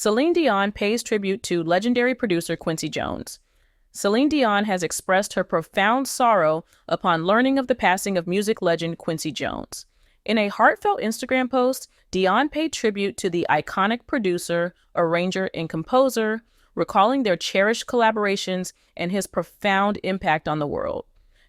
Celine Dion pays tribute to legendary producer Quincy Jones. Celine Dion has expressed her profound sorrow upon learning of the passing of music legend Quincy Jones. In a heartfelt Instagram post, Dion paid tribute to the iconic producer, arranger, and composer, recalling their cherished collaborations and his profound impact on the world.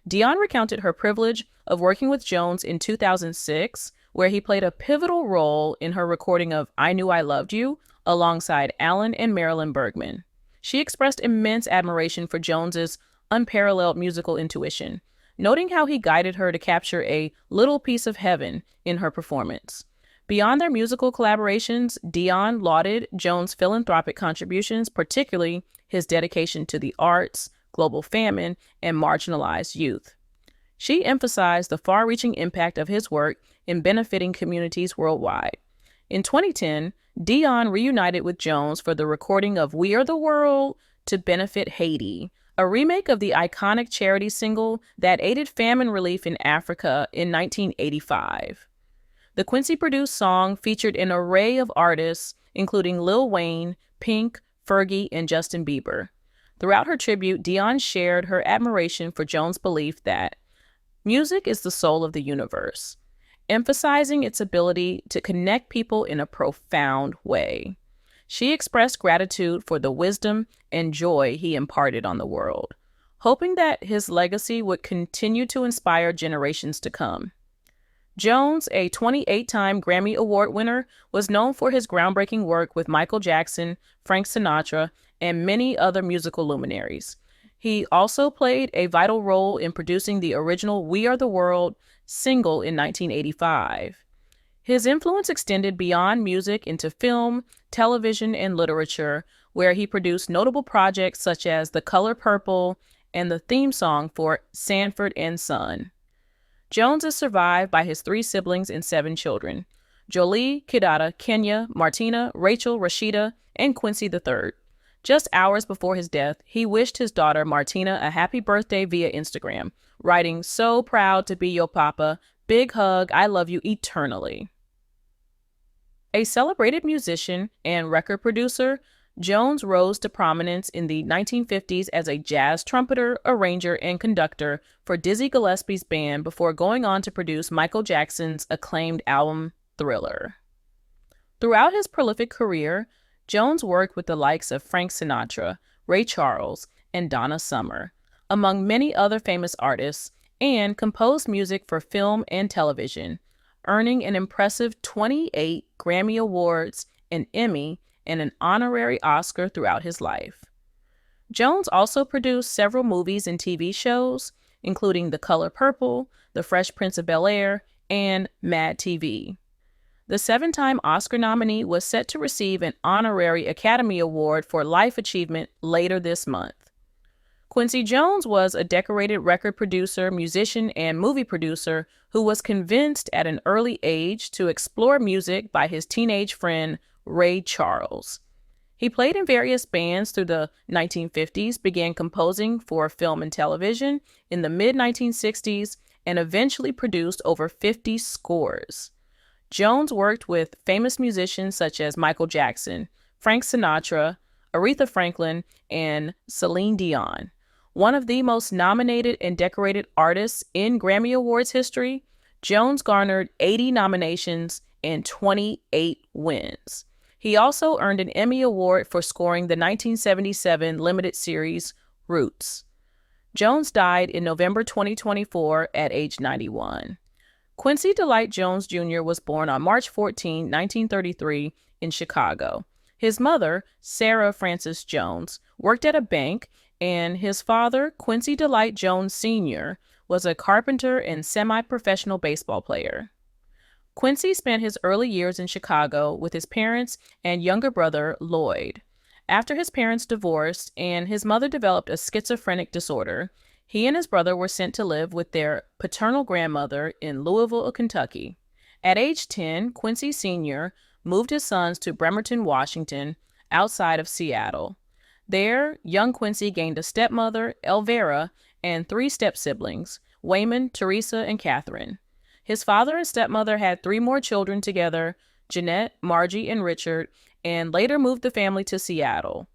Dion recounted her privilege of working with Jones in 2006, where he played a pivotal role in her recording of I Knew I Loved You alongside Alan and Marilyn Bergman. She expressed immense admiration for Jones's unparalleled musical intuition, noting how he guided her to capture a little piece of heaven in her performance. Beyond their musical collaborations, Dion lauded Jones' philanthropic contributions, particularly his dedication to the arts, global famine, and marginalized youth. She emphasized the far-reaching impact of his work in benefiting communities worldwide. In 2010, Dion reunited with Jones for the recording of We Are the World to benefit Haiti, a remake of the iconic charity single that aided famine relief in Africa in 1985. The Quincy-produced song featured an array of artists, including Lil Wayne, Pink, Fergie, and Justin Bieber. Throughout her tribute, Dion shared her admiration for Jones' belief that music is the soul of the universe, emphasizing its ability to connect people in a profound way. She expressed gratitude for the wisdom and joy he imparted on the world, hoping that his legacy would continue to inspire generations to come. Jones, a 28-time Grammy Award winner, was known for his groundbreaking work with Michael Jackson, Frank Sinatra, and many other musical luminaries. He also played a vital role in producing the original We Are the World single in 1985. His influence extended beyond music into film, television, and literature, where he produced notable projects such as The Color Purple and the theme song for Sanford and Son. Jones is survived by his 3 siblings and 7 children: Jolie, Kidada, Kenya, Martina, Rachel, Rashida, and Quincy III. Just hours before his death, he wished his daughter Martina a happy birthday via Instagram, writing, "So proud to be your papa. Big hug. I love you eternally." A celebrated musician and record producer, Jones rose to prominence in the 1950s as a jazz trumpeter, arranger, and conductor for Dizzy Gillespie's band before going on to produce Michael Jackson's acclaimed album, Thriller. Throughout his prolific career, Jones worked with the likes of Frank Sinatra, Ray Charles, and Donna Summer, among many other famous artists, and composed music for film and television, earning an impressive 28 Grammy Awards, an Emmy, and an honorary Oscar throughout his life. Jones also produced several movies and TV shows, including The Color Purple, The Fresh Prince of Bel-Air, and Mad TV. The 7-time Oscar nominee was set to receive an honorary Academy Award for Life Achievement later this month. Quincy Jones was a decorated record producer, musician, and movie producer who was convinced at an early age to explore music by his teenage friend, Ray Charles. He played in various bands through the 1950s, began composing for film and television in the mid-1960s, and eventually produced over 50 scores. Jones worked with famous musicians such as Michael Jackson, Frank Sinatra, Aretha Franklin, and Celine Dion. One of the most nominated and decorated artists in Grammy Awards history, Jones garnered 80 nominations and 28 wins. He also earned an Emmy Award for scoring the 1977 limited series Roots. Jones died in November 2024 at age 91. Quincy Delight Jones Jr. was born on March 14, 1933, in Chicago. His mother, Sarah Frances Jones, worked at a bank, and his father, Quincy Delight Jones Sr., was a carpenter and semi-professional baseball player. Quincy spent his early years in Chicago with his parents and younger brother, Lloyd. After his parents divorced and his mother developed a schizophrenic disorder, he and his brother were sent to live with their paternal grandmother in Louisville, Kentucky. At age 10, Quincy Sr. moved his sons to Bremerton, Washington, outside of Seattle. There, young Quincy gained a stepmother, Elvira, and 3 step-siblings, Wayman, Teresa, and Catherine. His father and stepmother had 3 more children together, Jeanette, Margie, and Richard, and later moved the family to Seattle.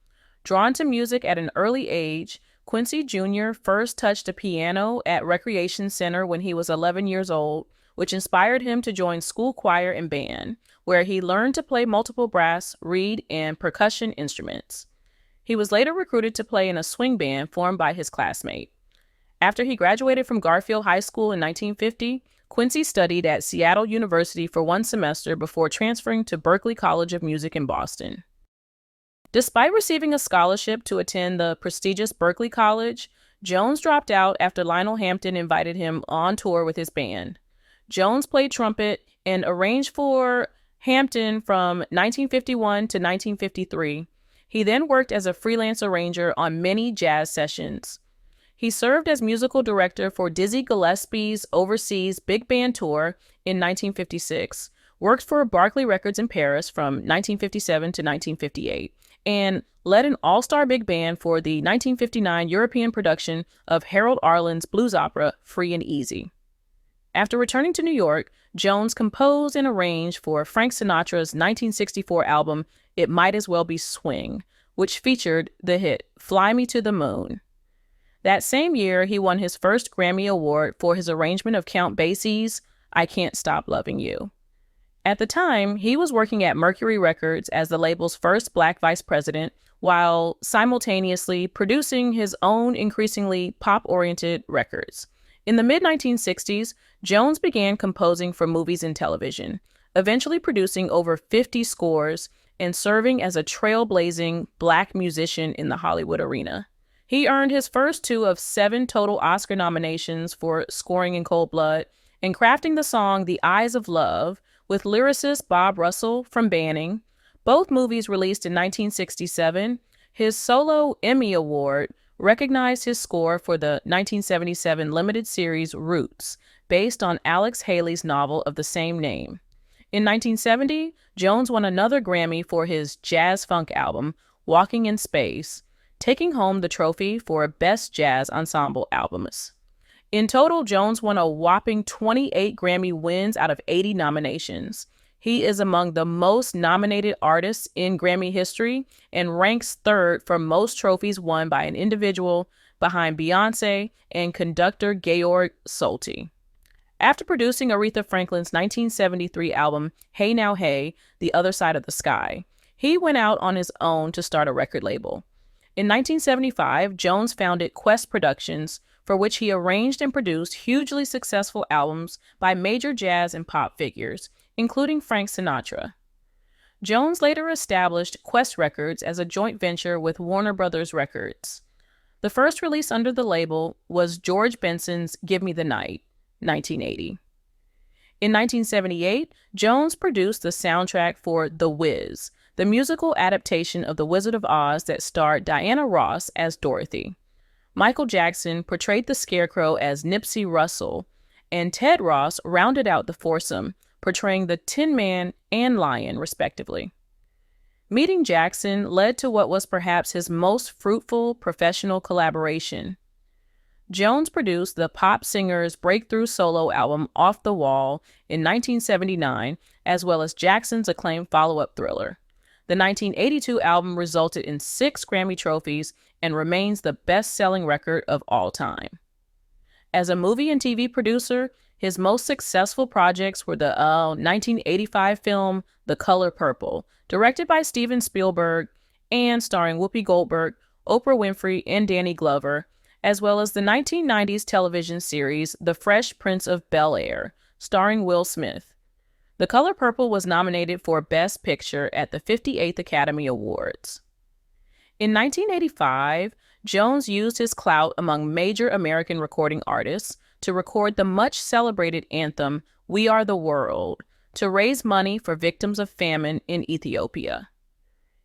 Drawn to music at an early age, Quincy Jr. first touched a piano at Recreation Center when he was 11 years old, which inspired him to join school choir and band, where he learned to play multiple brass, reed, and percussion instruments. He was later recruited to play in a swing band formed by his classmate. After he graduated from Garfield High School in 1950, Quincy studied at Seattle University for one semester before transferring to Berklee College of Music in Boston. Despite receiving a scholarship to attend the prestigious Berklee College, Jones dropped out after Lionel Hampton invited him on tour with his band. Jones played trumpet and arranged for Hampton from 1951 to 1953. He then worked as a freelance arranger on many jazz sessions. He served as musical director for Dizzy Gillespie's overseas big band tour in 1956, worked for Barclay Records in Paris from 1957 to 1958, and led an all-star big band for the 1959 European production of Harold Arlen's blues opera, Free and Easy. After returning to New York, Jones composed and arranged for Frank Sinatra's 1964 album, It Might As Well Be Swing, which featured the hit Fly Me to the Moon. That same year, he won his first Grammy Award for his arrangement of Count Basie's I Can't Stop Loving You. At the time, he was working at Mercury Records as the label's first Black vice president, while simultaneously producing his own increasingly pop-oriented records. In the mid-1960s, Jones began composing for movies and television, eventually producing over 50 scores and serving as a trailblazing Black musician in the Hollywood arena. He earned his first 2 of 7 total Oscar nominations for scoring in Cold Blood and crafting the song The Eyes of Love with lyricist Bob Russell from Banning. Both movies released in 1967. His solo Emmy Award recognized his score for the 1977 limited series Roots, based on Alex Haley's novel of the same name. In 1970, Jones won another Grammy for his jazz-funk album, Walking in Space, taking home the trophy for Best Jazz Ensemble Albums. In total, Jones won a whopping 28 Grammy wins out of 80 nominations. He is among the most nominated artists in Grammy history and ranks third for most trophies won by an individual, behind Beyoncé and conductor Georg Solti. After producing Aretha Franklin's 1973 album, Hey Now Hey, The Other Side of the Sky, he went out on his own to start a record label. In 1975, Jones founded Quest Productions, for which he arranged and produced hugely successful albums by major jazz and pop figures, including Frank Sinatra. Jones later established Quest Records as a joint venture with Warner Brothers Records. The first release under the label was George Benson's Give Me the Night, 1980. In 1978, Jones produced the soundtrack for The Wiz, the musical adaptation of The Wizard of Oz that starred Diana Ross as Dorothy. Michael Jackson portrayed the Scarecrow as Nipsey Russell, and Ted Ross rounded out the foursome, portraying the Tin Man and Lion, respectively. Meeting Jackson led to what was perhaps his most fruitful professional collaboration. Jones produced the pop singer's breakthrough solo album Off the Wall in 1979, as well as Jackson's acclaimed follow-up Thriller. The 1982 album resulted in 6 Grammy trophies and remains the best-selling record of all time. As a movie and TV producer, his most successful projects were the 1985 film The Color Purple, directed by Steven Spielberg and starring Whoopi Goldberg, Oprah Winfrey, and Danny Glover, as well as the 1990s television series The Fresh Prince of Bel-Air, starring Will Smith. The Color Purple was nominated for Best Picture at the 58th Academy Awards. In 1985, Jones used his clout among major American recording artists to record the much-celebrated anthem We Are the World to raise money for victims of famine in Ethiopia.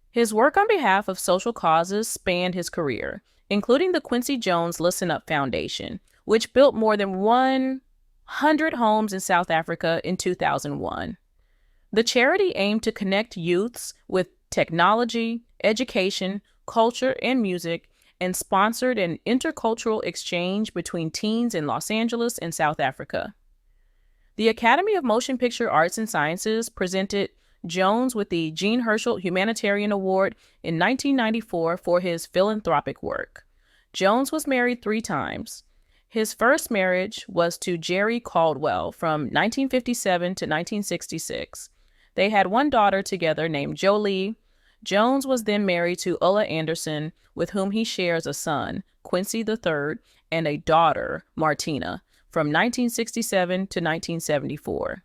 His work on behalf of social causes spanned his career, including the Quincy Jones Listen Up Foundation, which built more than 100 homes in South Africa in 2001. The charity aimed to connect youths with technology, education, culture, and music, and sponsored an intercultural exchange between teens in Los Angeles and South Africa. The Academy of Motion Picture Arts and Sciences presented Jones with the Jean Herschel Humanitarian Award in 1994 for his philanthropic work. Jones was married 3 times. His first marriage was to Jerry Caldwell from 1957 to 1966. They had 1 daughter together named Jolie. Jones was then married to Ulla Anderson, with whom he shares a son, Quincy III, and a daughter, Martina, from 1967 to 1974.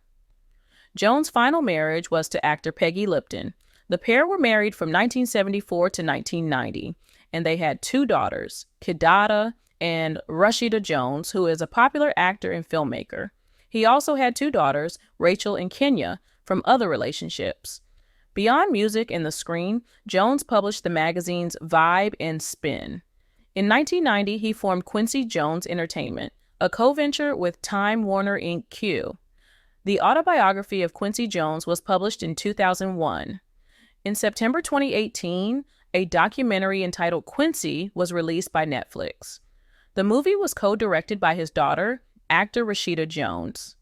Jones' final marriage was to actor Peggy Lipton. The pair were married from 1974 to 1990, and they had 2 daughters, Kidada and Rashida Jones, who is a popular actor and filmmaker. He also had 2 daughters, Rachel and Kenya, from other relationships. Beyond music and the screen, Jones published the magazines Vibe and Spin. In 1990, he formed Quincy Jones Entertainment, a co-venture with Time Warner Inc. Q. The autobiography of Quincy Jones was published in 2001. In September 2018, a documentary entitled Quincy was released by Netflix. The movie was co-directed by his daughter, actor Rashida Jones.